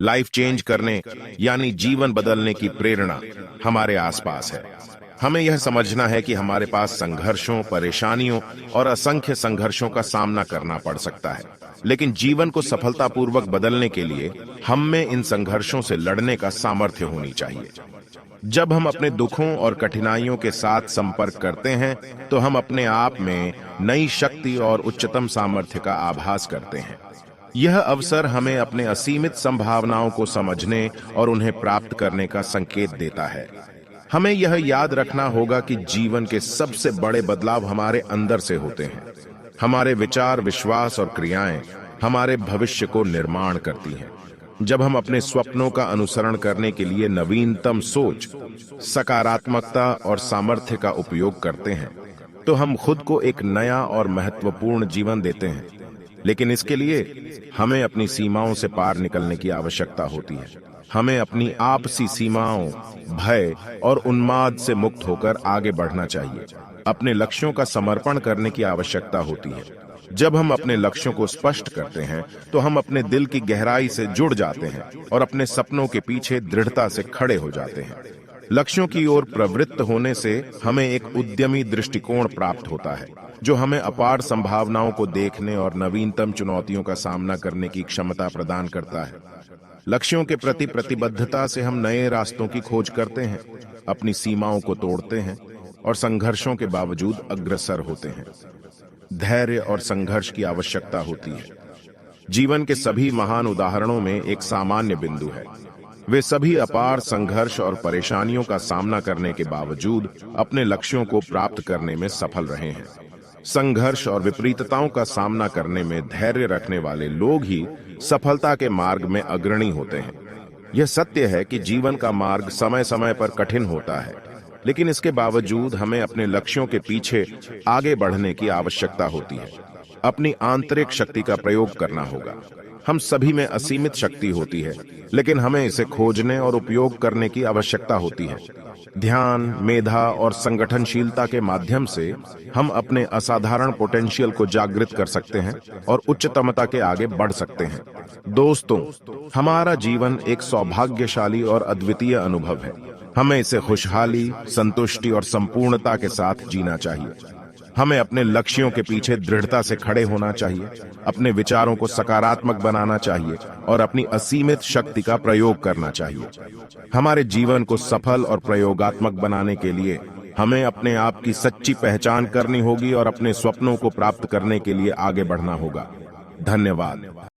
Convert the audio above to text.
Life change करने यानी जीवन बदलने की प्रेरणा हमारे आसपास है। हमें यह समझना है कि हमारे पास संघर्षों, परेशानियों और असंख्य संघर्षों का सामना करना पड़ सकता है, लेकिन जीवन को सफलतापूर्वक बदलने के लिए हम में इन संघर्षों से लड़ने का सामर्थ्य होनी चाहिए। जब हम अपने दुखों और कठिनाइयों के साथ संपर्क करते हैं, तो हम अपने आप में नई शक्ति और उच्चतम सामर्थ्य का आभास करते हैं। यह अवसर हमें अपने असीमित संभावनाओं को समझने और उन्हें प्राप्त करने का संकेत देता है। हमें यह याद रखना होगा कि जीवन के सबसे बड़े बदलाव हमारे अंदर से होते हैं। हमारे विचार, विश्वास और क्रियाएं हमारे भविष्य को निर्माण करती हैं। जब हम अपने स्वप्नों का अनुसरण करने के लिए नवीनतम सोच, सकारात्मकता और सामर्थ्य का उपयोग करते हैं, तो हम खुद को एक नया और महत्वपूर्ण जीवन देते हैं। लेकिन इसके लिए हमें अपनी सीमाओं से पार निकलने की आवश्यकता होती है। हमें अपनी आपसी सीमाओं, भय और उन्माद से मुक्त होकर आगे बढ़ना चाहिए। अपने लक्ष्यों का समर्पण करने की आवश्यकता होती है। जब हम अपने लक्ष्यों को स्पष्ट करते हैं, तो हम अपने दिल की गहराई से जुड़ जाते हैं और अपने सपनों के पीछे दृढ़ता से खड़े हो जाते हैं। लक्ष्यों की ओर प्रवृत्त होने से हमें एक उद्यमी दृष्टिकोण प्राप्त होता है, जो हमें अपार संभावनाओं को देखने और नवीनतम चुनौतियों का सामना करने की क्षमता प्रदान करता है। लक्ष्यों के प्रति प्रतिबद्धता से हम नए रास्तों की खोज करते हैं, अपनी सीमाओं को तोड़ते हैं और संघर्षों के बावजूद अग्रसर होते हैं। धैर्य और संघर्ष की आवश्यकता होती है। जीवन के सभी महान उदाहरणों में एक सामान्य बिंदु है। वे सभी अपार संघर्ष और परेशानियों का सामना करने के बावजूद अपने लक्ष्यों को प्राप्त करने में सफल रहे हैं। संघर्ष और विपरीतताओं का सामना करने में धैर्य रखने वाले लोग ही सफलता के मार्ग में अग्रणी होते हैं। यह सत्य है कि जीवन का मार्ग समय समय पर कठिन होता है, लेकिन इसके बावजूद हमें अपने लक्ष्यों के पीछे आगे बढ़ने की आवश्यकता होती है। अपनी आंतरिक शक्ति का प्रयोग करना होगा। हम सभी में असीमित शक्ति होती है, लेकिन हमें इसे खोजने और उपयोग करने की आवश्यकता होती है। ध्यान, मेधा और संगठनशीलता के माध्यम से हम अपने असाधारण पोटेंशियल को जागृत कर सकते हैं और उच्चतमता के आगे बढ़ सकते हैं। दोस्तों, हमारा जीवन एक सौभाग्यशाली और अद्वितीय अनुभव है। हमें इसे खुशहाली, संतुष्टि और संपूर्णता के साथ जीना चाहिए। हमें अपने लक्ष्यों के पीछे दृढ़ता से खड़े होना चाहिए, अपने विचारों को सकारात्मक बनाना चाहिए और अपनी असीमित शक्ति का प्रयोग करना चाहिए। हमारे जीवन को सफल और प्रयोगात्मक बनाने के लिए हमें अपने आप की सच्ची पहचान करनी होगी और अपने स्वप्नों को प्राप्त करने के लिए आगे बढ़ना होगा। धन्यवाद।